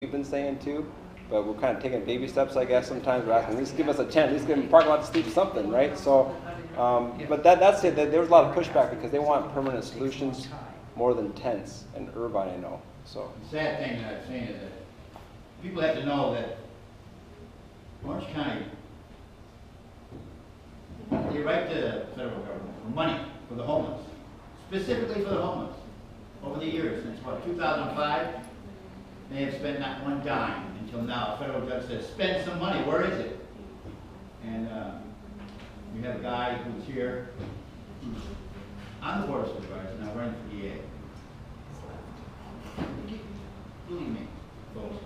we've been saying too, but we're kind of taking baby steps, I guess. Sometimes we're asking, at least give us a chance, at least give them a parking lot to sleep or something, right? So, but that's it. There was a lot of pushback because they want permanent solutions more than tents in Irvine, I know. So the sad thing that I'm saying is that people have to know that Orange County, they write to the federal government for money for the homeless, specifically for the homeless. Over the years, since what, 2005, they have spent not one dime until now. A federal judge says, spend some money, where is it? And we have a guy who's here, who's on the board of supervisors, now running for DA. Believe me, folks,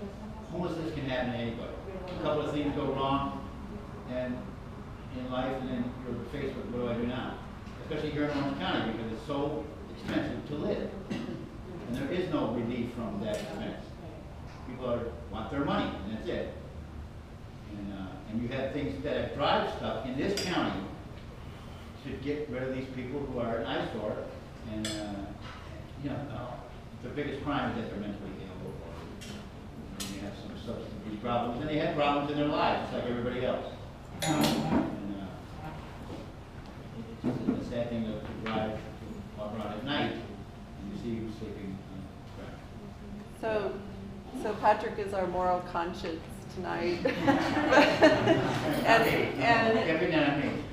homelessness can happen to anybody. A couple of things go wrong and in life, and then you're faced with, what do I do now? Especially here in Orange County, because it's so expensive to live. And there is no relief from that expense. People want their money, and that's it. And you have things that drive stuff in this county to get rid of these people who are an eyesore. And the biggest crime is that they're mentally ill. And they have some substance abuse problems, and they have problems in their lives, just like everybody else. And it's a sad thing to drive, walk around at night, and you see you sleeping on the ground. So Patrick is our moral conscience tonight.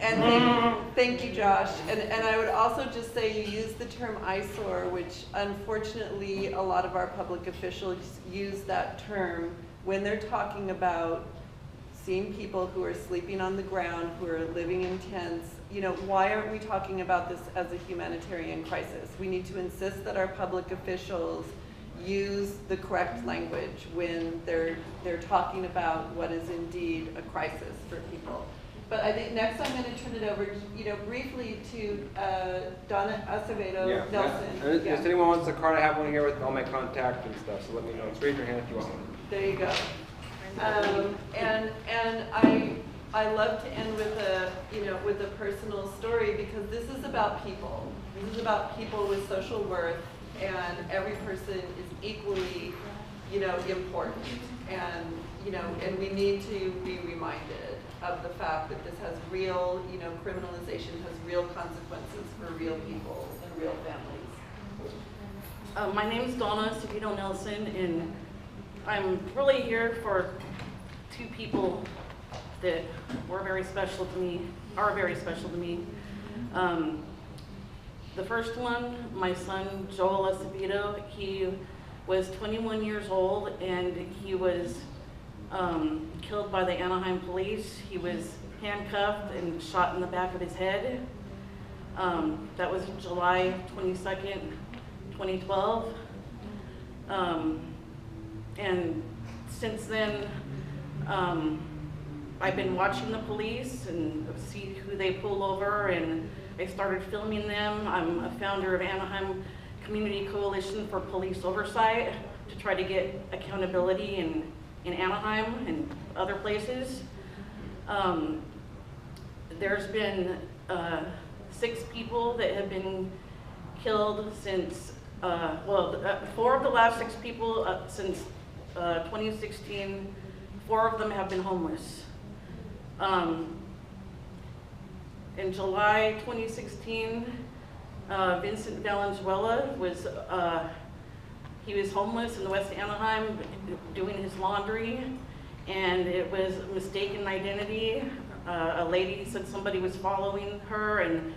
and thank you, Josh. And I would also just say you use the term eyesore, which unfortunately a lot of our public officials use that term when they're talking about seeing people who are sleeping on the ground, who are living in tents. You know, why aren't we talking about this as a humanitarian crisis? We need to insist that our public officials use the correct language when they're talking about what is indeed a crisis for people. But I think next I'm going to turn it over, briefly to Donna Acevedo Nelson. If anyone wants a card, I have one here with all my contact and stuff. So let me know. Just raise your hand if you want one. There you go. And I love to end with a personal story, because this is about people. This is about people with social worth, and every person is equally, important. And we need to be reminded of the fact that this has real, criminalization has real consequences for real people and real families. My name is Donna Acevedo Nelson, and I'm really here for two people that are very special to me. The first one, my son, Joel Acevedo, he was 21 years old, and he was killed by the Anaheim police. He was handcuffed and shot in the back of his head. That was July 22nd, 2012. And since then, I've been watching the police and see who they pull over, and I started filming them. I'm a founder of Anaheim Community Coalition for Police Oversight to try to get accountability in Anaheim and other places. There's been 6 people that have been killed since, 4 of the last 6 people since 2016, 4 of them have been homeless. In July 2016, Vincent Valenzuela was homeless in the West Anaheim doing his laundry, and it was a mistaken identity. A lady said somebody was following her, and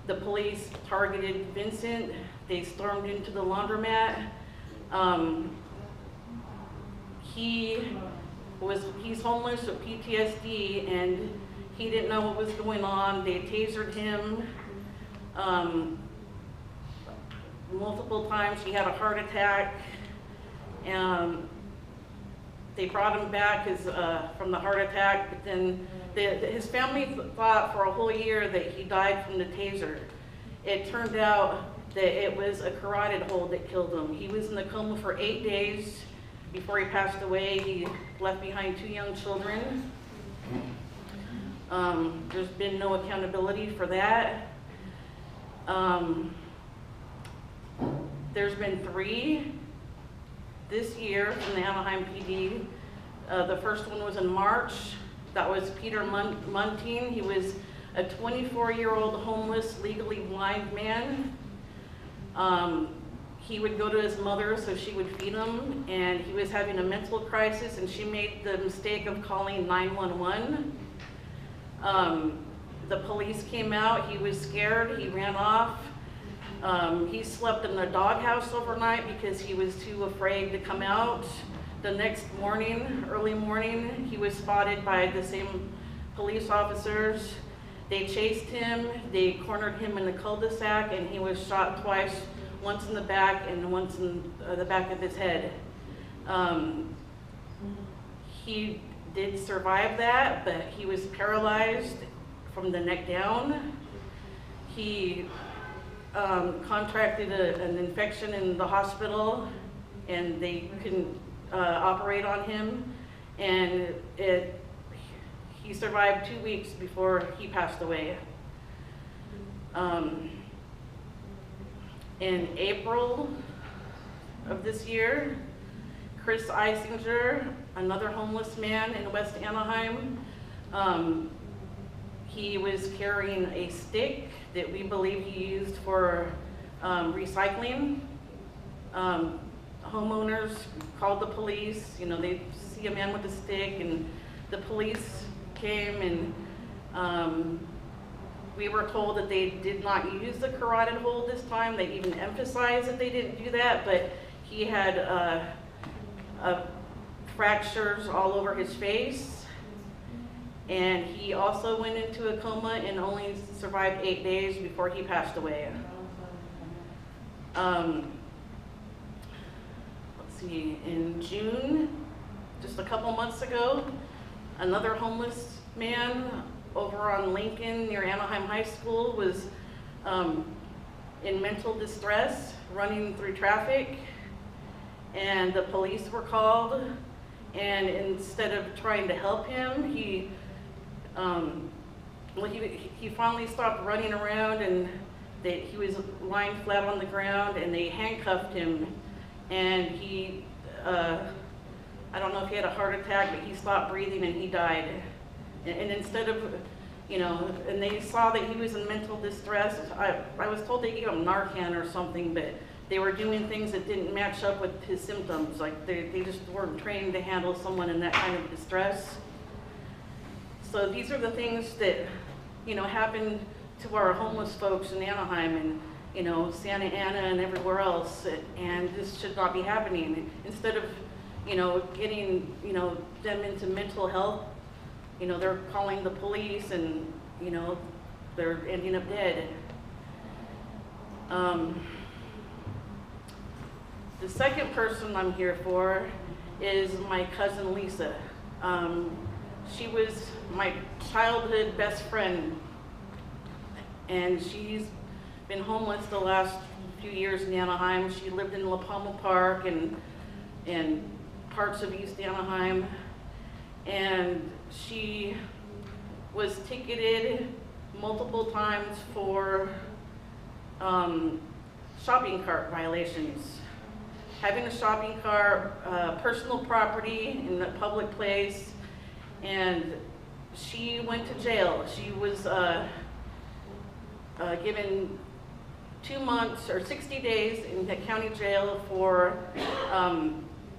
the police targeted Vincent. They stormed into the laundromat. He's homeless with PTSD, and he didn't know what was going on. They tasered him multiple times. He had a heart attack. They brought him back from the heart attack, but then his family thought for a whole year that he died from the taser. It turned out that it was a carotid hole that killed him. He was in the coma for 8 days before he passed away. He left behind 2 young children. There's been no accountability for that. There's been 3 this year from the Anaheim PD. The first one was in March. That was Peter Muntean. He was a 24-year-old homeless, legally blind man. He would go to his mother so she would feed him, and he was having a mental crisis, and she made the mistake of calling 911. The police came out. He was scared. He ran off. He slept in the doghouse overnight because he was too afraid to come out. The next morning, early morning, he was spotted by the same police officers. They chased him. They cornered him in the cul-de-sac, and he was shot twice, once in the back and once in the back of his head. He did survive that, but he was paralyzed from the neck down. He contracted an infection in the hospital, and they couldn't operate on him, and he survived 2 weeks before he passed away. In April of this year, Chris Eisinger, another homeless man in West Anaheim, he was carrying a stick that we believe he used for recycling. Homeowners called the police. You know, they see a man with a stick, and the police came, and we were told that they did not use the carotid hole this time. They even emphasized that they didn't do that, but he had fractures all over his face, and he also went into a coma and only survived 8 days before he passed away. Let's see, in June, just a couple months ago, another homeless man over on Lincoln near Anaheim High School was in mental distress, running through traffic, and the police were called, and instead of trying to help him, he finally stopped running around, and he was lying flat on the ground, and they handcuffed him, and he, I don't know if he had a heart attack, but he stopped breathing and he died. And instead of, you know, and they saw that he was in mental distress. I was told they gave him Narcan or something, but they were doing things that didn't match up with his symptoms. Like they just weren't trained to handle someone in that kind of distress. So these are the things that, you know, happen to our homeless folks in Anaheim and, you know, Santa Ana and everywhere else. And this should not be happening. Instead of, you know, getting, you know, them into mental health, you know, they're calling the police, and, you know, they're ending up dead. The second person I'm here for is my cousin Lisa. She was my childhood best friend, and she's been homeless the last few years in Anaheim. She lived in La Palma Park and parts of East Anaheim, and she was ticketed multiple times for shopping cart violations. Having a shopping cart, personal property in a public place, and she went to jail. She was given 2 months or 60 days in the county jail for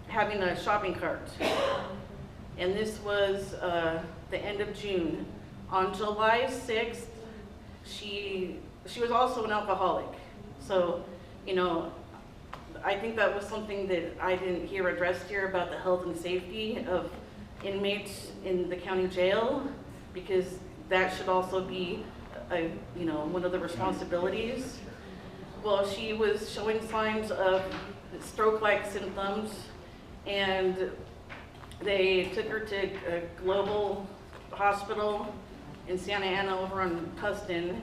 having a shopping cart. And this was the end of June. On July 6th, she was also an alcoholic. So, you know, I think that was something that I didn't hear addressed here about the health and safety of inmates in the county jail, because that should also be, you know, one of the responsibilities. Well, she was showing signs of stroke-like symptoms, and they took her to a global hospital in Santa Ana over on Tustin,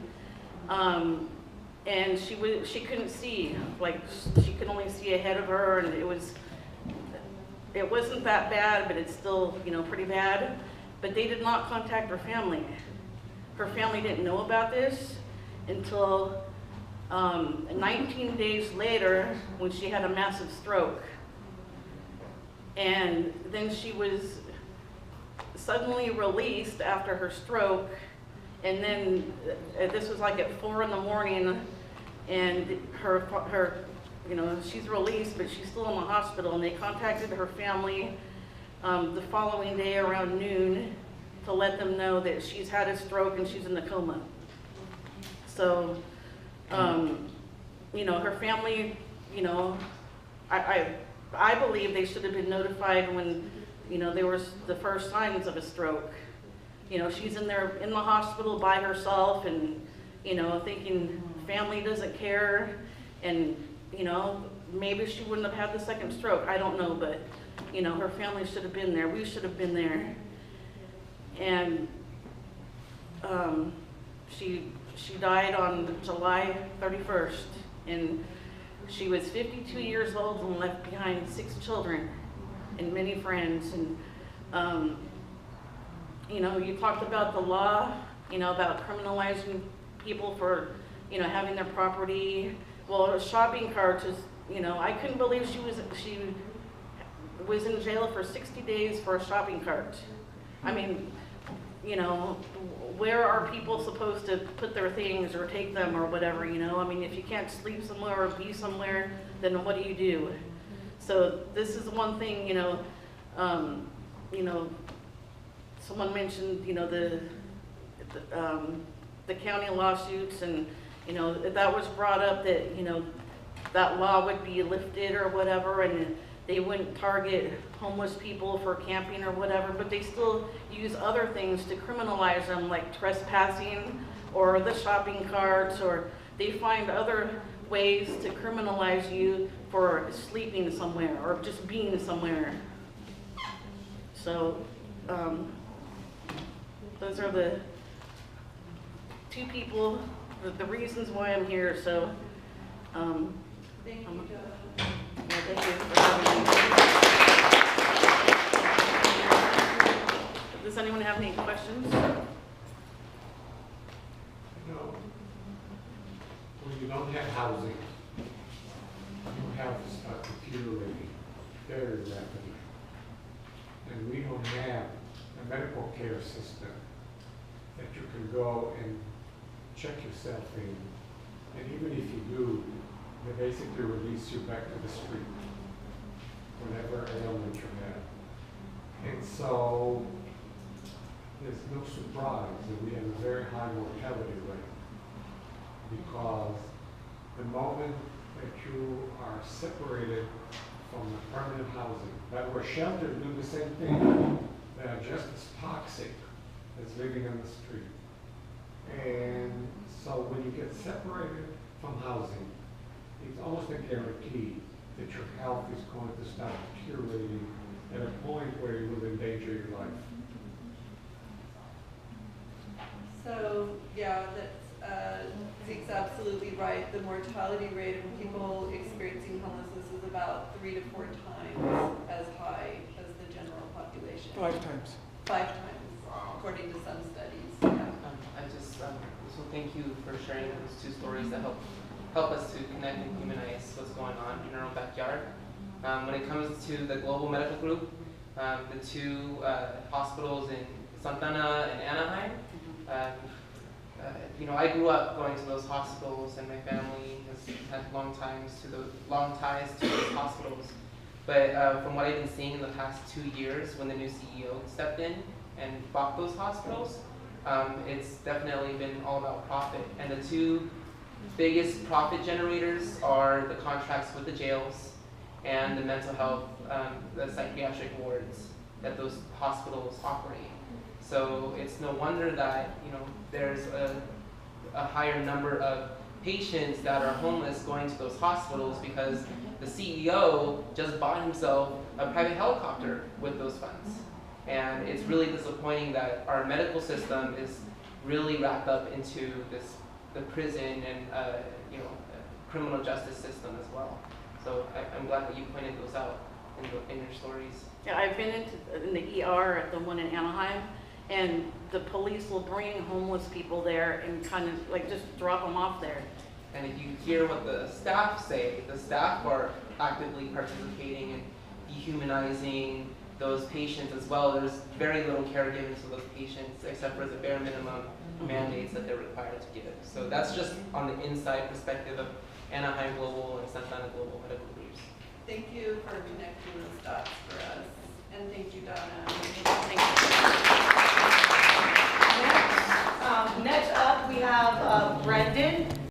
and she couldn't see. Like, she could only see ahead of her, and it wasn't that bad, but it's still, you know, pretty bad. But they did not contact her family. Her family didn't know about this until 19 days later, when she had a massive stroke. And then she was suddenly released after her stroke, and then this was like at 4 in the morning, and her you know, she's released, but she's still in the hospital, and they contacted her family the following day around noon to let them know that she's had a stroke and she's in a coma. So, you know, her family, you know, I believe they should have been notified when, you know, there was the first signs of a stroke. You know, she's in there in the hospital by herself, and, you know, thinking family doesn't care, and, you know, maybe she wouldn't have had the second stroke. I don't know, but, you know, her family should have been there. We should have been there. And she died on July 31st, and she was 52 years old and left behind 6 children and many friends. And you know, you talked about the law, you know, about criminalizing people for, you know, having their property. Well, shopping carts is, you know, I couldn't believe she was in jail for 60 days for a shopping cart. I mean, you know, where are people supposed to put their things or take them or whatever, you know? I mean, if you can't sleep somewhere or be somewhere, then what do you do? So this is one thing, you know, someone mentioned, you know, the county lawsuits, and, you know, that was brought up that, you know, that law would be lifted or whatever, and they wouldn't target homeless people for camping or whatever, but they still use other things to criminalize them, like trespassing or the shopping carts, or they find other ways to criminalize you for sleeping somewhere or just being somewhere. So those are the 2 people, the reasons why I'm here. So Thank you, Josh. yeah, thank you for having me. Does anyone have any questions? No. When you don't have housing, your health starts deteriorating very rapidly. And we don't have a medical care system that you can go and check yourself in. And even if you do, they basically release you back to the street, whatever ailment you have. And so there's no surprise that we have a very high mortality rate, because the moment that you are separated from the permanent housing, that where shelters do the same thing, they are just as toxic as living on the street. And so when you get separated from housing, it's almost a guarantee that your health is going to start deteriorating at a point where you will endanger your life. So, yeah, that's, Zeke's absolutely right. The mortality rate of people experiencing homelessness is about 3 to 4 times as high as the general population. 5 times. 5 times, according to some studies. Yeah. So thank you for sharing those 2 stories that help us to connect and humanize what's going on in our own backyard. When it comes to the Global Medical Group, the 2 hospitals in Santana and Anaheim, you know, I grew up going to those hospitals, and my family has had long ties to those hospitals. But from what I've been seeing in the past 2 years, when the new CEO stepped in and bought those hospitals, it's definitely been all about profit. And the 2 biggest profit generators are the contracts with the jails and the mental health, the psychiatric wards that those hospitals operate. So it's no wonder that, you know, there's a higher number of patients that are homeless going to those hospitals, because the CEO just bought himself a private helicopter with those funds. And it's really disappointing that our medical system is really wrapped up into the prison and you know, criminal justice system as well. So I'm glad that you pointed those out in your stories. Yeah, I've been in the ER at the one in Anaheim, and the police will bring homeless people there and kind of like just drop them off there. And if you hear what the staff say, the staff are actively participating in dehumanizing those patients as well. There's very little care given to those patients except for the bare minimum mandates that they're required to give. So that's just on the inside perspective of Anaheim Global and Santa Ana Global Medical Groups. Thank you for connecting those dots for us. And thank you, Donna. Thank you.